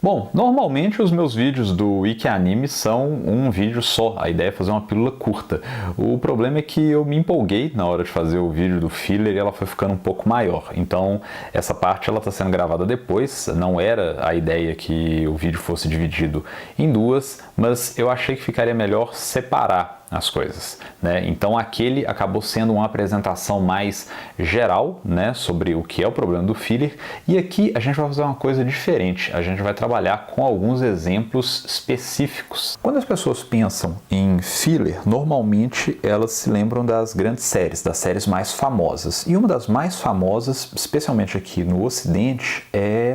Bom, normalmente os meus vídeos do Wiki Anime são um vídeo só, a ideia é fazer uma pílula curta. O problema é que eu me empolguei na hora de fazer o vídeo do filler e ela foi ficando um pouco maior. Então essa parte ela está sendo gravada depois, não era a ideia que o vídeo fosse dividido em duas, mas eu achei que ficaria melhor separar as coisas, né? Então aquele acabou sendo uma apresentação mais geral, né, sobre o que é o problema do filler, e aqui a gente vai fazer uma coisa diferente, a gente vai trabalhar com alguns exemplos específicos. Quando as pessoas pensam em filler, normalmente elas se lembram das grandes séries, das séries mais famosas, e uma das mais famosas, especialmente aqui no Ocidente,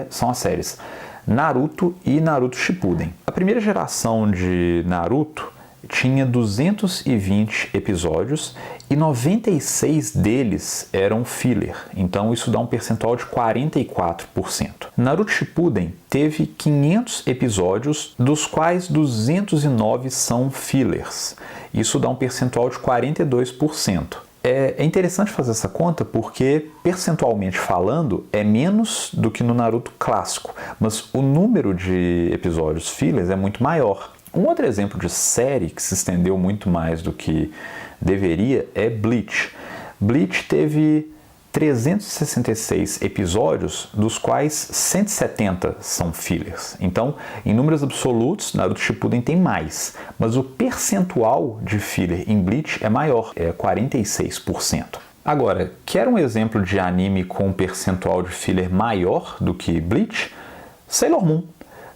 são as séries Naruto e Naruto Shippuden. A primeira geração de Naruto tinha 220 episódios e 96 deles eram filler, então isso dá um percentual de 44%. Naruto Shippuden teve 500 episódios, dos quais 209 são fillers, isso dá um percentual de 42%. É interessante fazer essa conta porque, percentualmente falando, é menos do que no Naruto clássico, mas o número de episódios fillers é muito maior. Um outro exemplo de série que se estendeu muito mais do que deveria é Bleach. Bleach teve 366 episódios, dos quais 170 são fillers. Então, em números absolutos, Naruto Shippuden tem mais, mas o percentual de filler em Bleach é maior, é 46%. Agora, quer um exemplo de anime com um percentual de filler maior do que Bleach? Sailor Moon.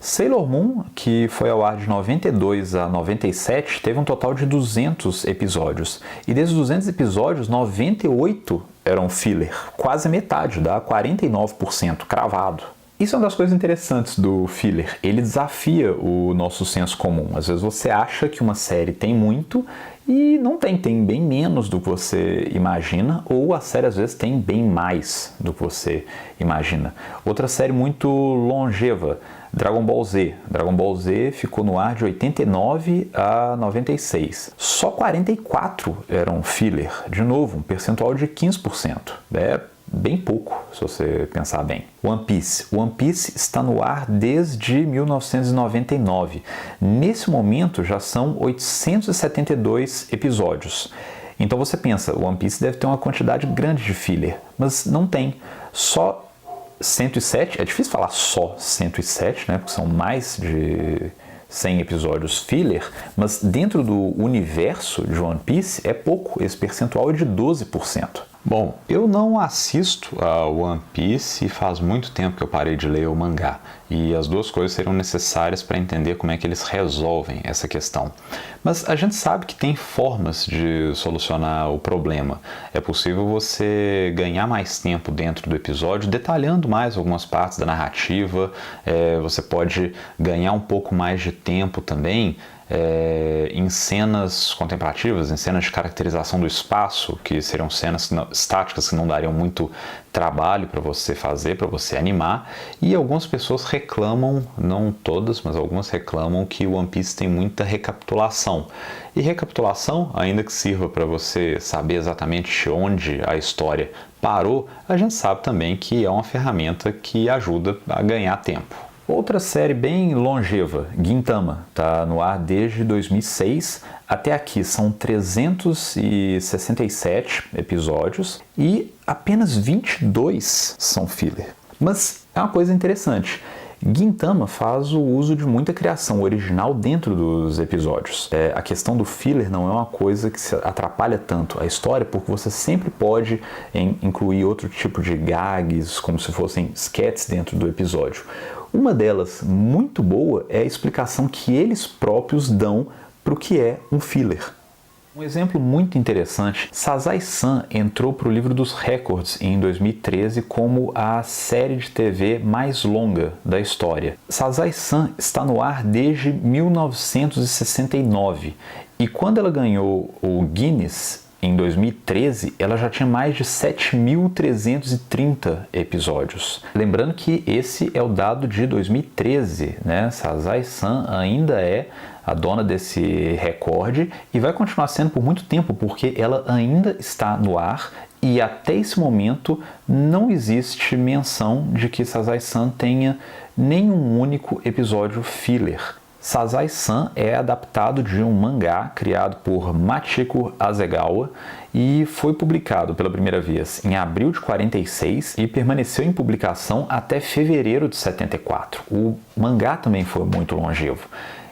Sailor Moon, que foi ao ar de 92 a 97, teve um total de 200 episódios. E desses 200 episódios, 98 eram filler. Quase metade, dá 49%, cravado. Isso é uma das coisas interessantes do filler. Ele desafia o nosso senso comum. Às vezes você acha que uma série tem muito e não tem, tem bem menos do que você imagina, ou a série às vezes tem bem mais do que você imagina. Outra série muito longeva, Dragon Ball Z. Dragon Ball Z ficou no ar de 89 a 96. Só 44 eram filler. De novo, um percentual de 15%. É bem pouco, se você pensar bem. One Piece. One Piece está no ar desde 1999. Nesse momento já são 872 episódios. Então você pensa, One Piece deve ter uma quantidade grande de filler, mas não tem. Só 107, é difícil falar só 107, né, porque são mais de 100 episódios filler, mas dentro do universo de One Piece é pouco, esse percentual é de 12%. Bom, eu não assisto a One Piece e faz muito tempo que eu parei de ler o mangá, e as duas coisas seriam necessárias para entender como é que eles resolvem essa questão. Mas a gente sabe que tem formas de solucionar o problema. É possível você ganhar mais tempo dentro do episódio, detalhando mais algumas partes da narrativa, você pode ganhar um pouco mais de tempo também em cenas contemplativas, em cenas de caracterização do espaço, que seriam cenas estáticas que não dariam muito trabalho para você fazer, para você animar, e algumas pessoas reclamam, não todas, mas algumas reclamam que o One Piece tem muita recapitulação. E recapitulação, ainda que sirva para você saber exatamente onde a história parou, a gente sabe também que é uma ferramenta que ajuda a ganhar tempo. Outra série bem longeva, Gintama, está no ar desde 2006. Até aqui são 367 episódios e apenas 22 são filler. Mas é uma coisa interessante. Gintama faz o uso de muita criação original dentro dos episódios. A questão do filler não é uma coisa que se atrapalha tanto a história, porque você sempre pode incluir outro tipo de gags, como se fossem sketches dentro do episódio. Uma delas, muito boa, é a explicação que eles próprios dão para o que é um filler. Um exemplo muito interessante, Sazae-san entrou para o livro dos recordes em 2013 como a série de TV mais longa da história. Sazae-san está no ar desde 1969 e quando ela ganhou o Guinness em 2013, ela já tinha mais de 7.330 episódios. Lembrando que esse é o dado de 2013, né? Sazae-san ainda é a dona desse recorde e vai continuar sendo por muito tempo, porque ela ainda está no ar e até esse momento não existe menção de que Sazae-san tenha nenhum único episódio filler. Sazai-san é adaptado de um mangá criado por Machiko Hasegawa e foi publicado pela primeira vez em abril de 46 e permaneceu em publicação até fevereiro de 74. O mangá também foi muito longevo.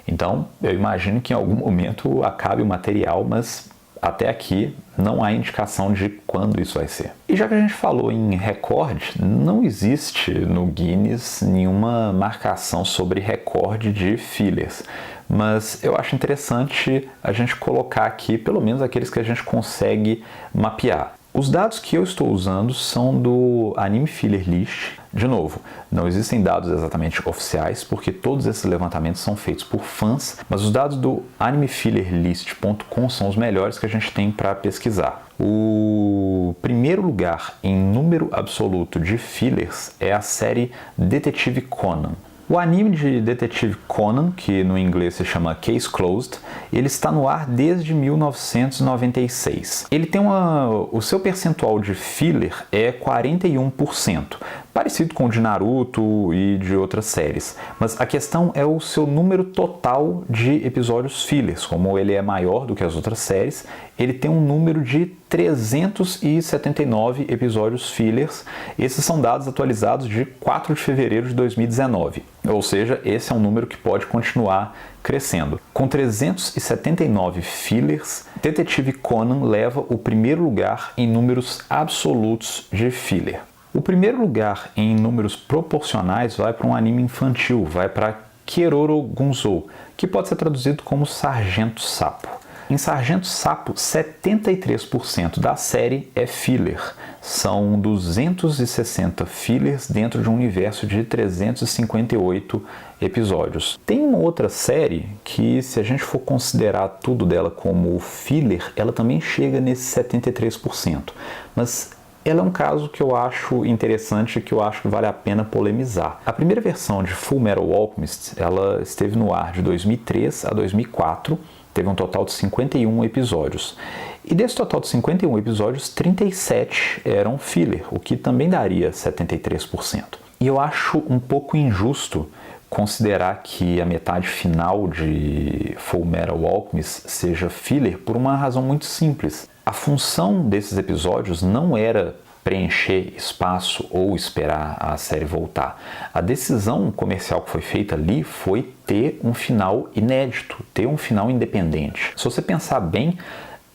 Então, eu imagino que em algum momento acabe o material, mas até aqui não há indicação de quando isso vai ser. E já que a gente falou em recorde, não existe no Guinness nenhuma marcação sobre recorde de fillers. Mas eu acho interessante a gente colocar aqui pelo menos aqueles que a gente consegue mapear. Os dados que eu estou usando são do Anime Filler List. De novo, não existem dados exatamente oficiais, porque todos esses levantamentos são feitos por fãs, mas os dados do animefillerlist.com são os melhores que a gente tem para pesquisar. O primeiro lugar em número absoluto de fillers é a série Detetive Conan. O anime de Detetive Conan, que no inglês se chama Case Closed, ele está no ar desde 1996. Ele tem o seu percentual de filler é 41%, parecido com o de Naruto e de outras séries. Mas a questão é o seu número total de episódios fillers. Como ele é maior do que as outras séries, ele tem um número de 379 episódios fillers. Esses são dados atualizados de 4 de fevereiro de 2019. Ou seja, esse é um número que pode continuar crescendo. Com 379 fillers, Detetive Conan leva o primeiro lugar em números absolutos de filler. O primeiro lugar em números proporcionais vai para um anime infantil, vai para Keroro Gunzo, que pode ser traduzido como Sargento Sapo. Em Sargento Sapo, 73% da série é filler. São 260 fillers dentro de um universo de 358 episódios. Tem uma outra série que, se a gente for considerar tudo dela como filler, ela também chega nesse 73%. Mas ela é um caso que eu acho interessante e que eu acho que vale a pena polemizar. A primeira versão de Fullmetal Alchemist, ela esteve no ar de 2003 a 2004, teve um total de 51 episódios. E desse total de 51 episódios, 37 eram filler, o que também daria 73%. E eu acho um pouco injusto considerar que a metade final de Fullmetal Alchemist seja filler por uma razão muito simples. A função desses episódios não era preencher espaço ou esperar a série voltar. A decisão comercial que foi feita ali foi ter um final inédito, ter um final independente. Se você pensar bem,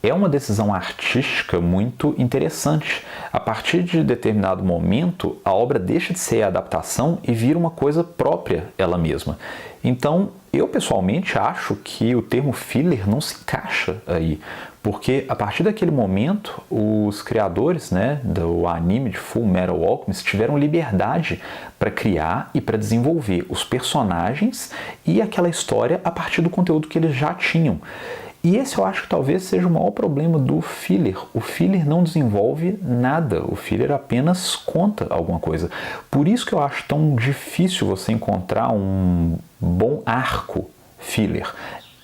é uma decisão artística muito interessante. A partir de determinado momento, a obra deixa de ser adaptação e vira uma coisa própria ela mesma. Então, eu pessoalmente acho que o termo filler não se encaixa aí, porque a partir daquele momento, os criadores, do anime de Fullmetal Alchemist tiveram liberdade para criar e para desenvolver os personagens e aquela história a partir do conteúdo que eles já tinham. E esse eu acho que talvez seja o maior problema do filler. O filler não desenvolve nada, o filler apenas conta alguma coisa. Por isso que eu acho tão difícil você encontrar um bom arco filler.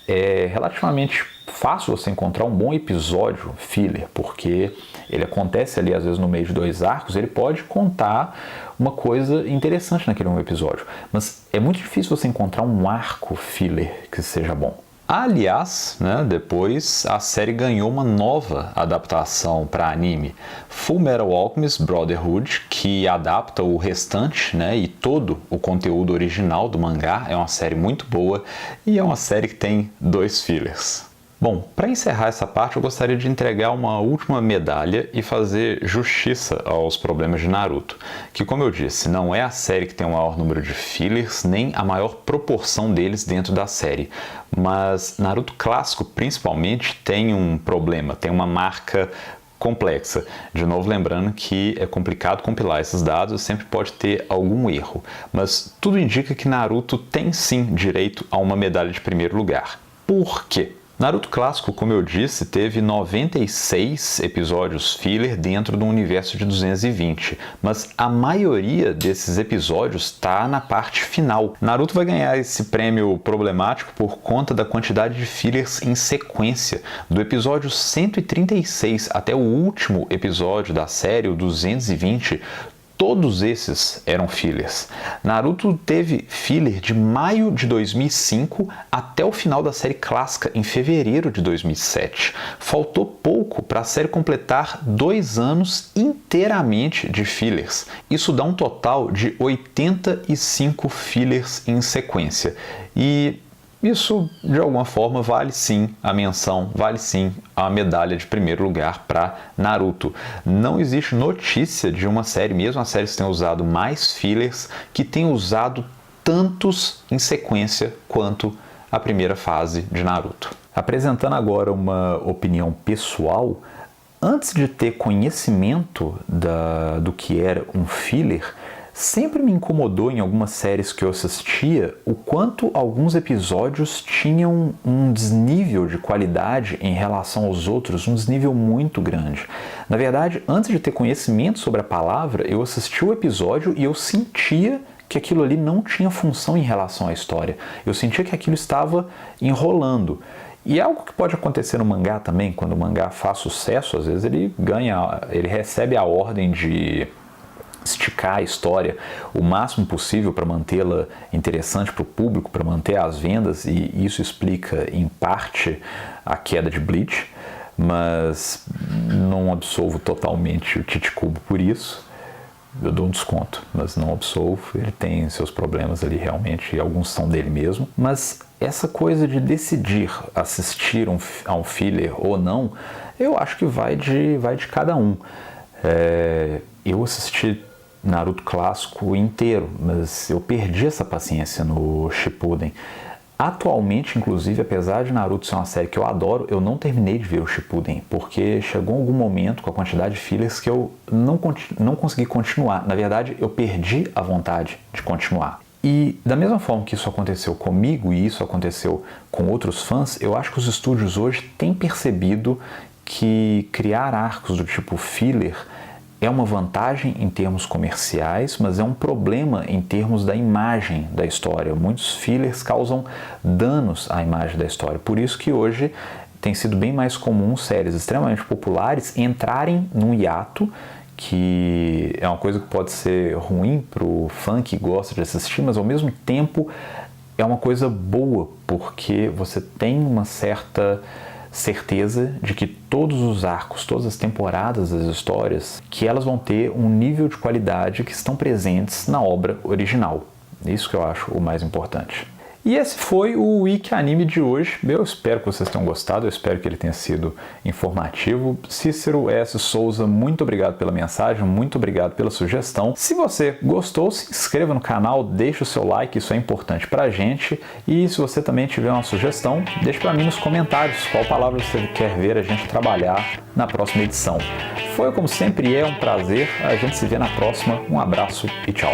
É relativamente fácil você encontrar um bom episódio filler, porque ele acontece ali às vezes no meio de 2 arcos, ele pode contar uma coisa interessante naquele um episódio. Mas é muito difícil você encontrar um arco filler que seja bom. Aliás, depois a série ganhou uma nova adaptação para anime, Fullmetal Alchemist Brotherhood, que adapta o restante e todo o conteúdo original do mangá. É uma série muito boa e é uma série que tem 2 fillers. Bom, para encerrar essa parte, eu gostaria de entregar uma última medalha e fazer justiça aos problemas de Naruto, que, como eu disse, não é a série que tem o maior número de fillers, nem a maior proporção deles dentro da série. Mas Naruto clássico, principalmente, tem um problema, tem uma marca complexa. De novo, lembrando que é complicado compilar esses dados, sempre pode ter algum erro. Mas tudo indica que Naruto tem sim direito a uma medalha de primeiro lugar. Por quê? Naruto clássico, como eu disse, teve 96 episódios filler dentro do universo de 220, mas a maioria desses episódios está na parte final. Naruto vai ganhar esse prêmio problemático por conta da quantidade de fillers em sequência. Do episódio 136 até o último episódio da série, o 220, todos esses eram fillers. Naruto teve filler de maio de 2005 até o final da série clássica, em fevereiro de 2007. Faltou pouco para a série completar 2 anos inteiramente de fillers. Isso dá um total de 85 fillers em sequência. E isso, de alguma forma, vale sim a menção, vale sim a medalha de primeiro lugar para Naruto. Não existe notícia de uma série, mesmo as séries que tenham usado mais fillers, que tenham usado tantos em sequência quanto a primeira fase de Naruto. Apresentando agora uma opinião pessoal, antes de ter conhecimento do que era um filler, sempre me incomodou em algumas séries que eu assistia o quanto alguns episódios tinham um desnível de qualidade em relação aos outros, um desnível muito grande. Na verdade, antes de ter conhecimento sobre a palavra, eu assistia o episódio e eu sentia que aquilo ali não tinha função em relação à história. Eu sentia que aquilo estava enrolando. E é algo que pode acontecer no mangá também, quando o mangá faz sucesso, às vezes ele recebe a ordem de esticar a história o máximo possível para mantê-la interessante para o público, para manter as vendas, e isso explica em parte a queda de Bleach, mas não absolvo totalmente o Tite Kubo por isso. Eu dou um desconto, mas não absolvo. Ele tem seus problemas ali realmente, e alguns são dele mesmo. Mas essa coisa de decidir assistir a um filler ou não, eu acho que vai de cada um. Eu assisti Naruto clássico inteiro, mas eu perdi essa paciência no Shippuden. Atualmente, inclusive, apesar de Naruto ser uma série que eu adoro, eu não terminei de ver o Shippuden, porque chegou algum momento com a quantidade de fillers que eu não consegui continuar. Na verdade, eu perdi a vontade de continuar. E da mesma forma que isso aconteceu comigo e isso aconteceu com outros fãs, eu acho que os estúdios hoje têm percebido que criar arcos do tipo filler é uma vantagem em termos comerciais, mas é um problema em termos da imagem da história. Muitos fillers causam danos à imagem da história. Por isso que hoje tem sido bem mais comum séries extremamente populares entrarem num hiato, que é uma coisa que pode ser ruim para o fã que gosta de assistir, mas ao mesmo tempo é uma coisa boa, porque você tem uma certa certeza de que todos os arcos, todas as temporadas das histórias, que elas vão ter um nível de qualidade que estão presentes na obra original. Isso que eu acho o mais importante. E esse foi o Wiki Anime de hoje. Eu espero que vocês tenham gostado, eu espero que ele tenha sido informativo. Cícero S. Souza, muito obrigado pela mensagem, muito obrigado pela sugestão. Se você gostou, se inscreva no canal, deixe o seu like, isso é importante pra gente. E se você também tiver uma sugestão, deixe pra mim nos comentários qual palavra você quer ver a gente trabalhar na próxima edição. Foi, como sempre, um prazer. A gente se vê na próxima. Um abraço e tchau.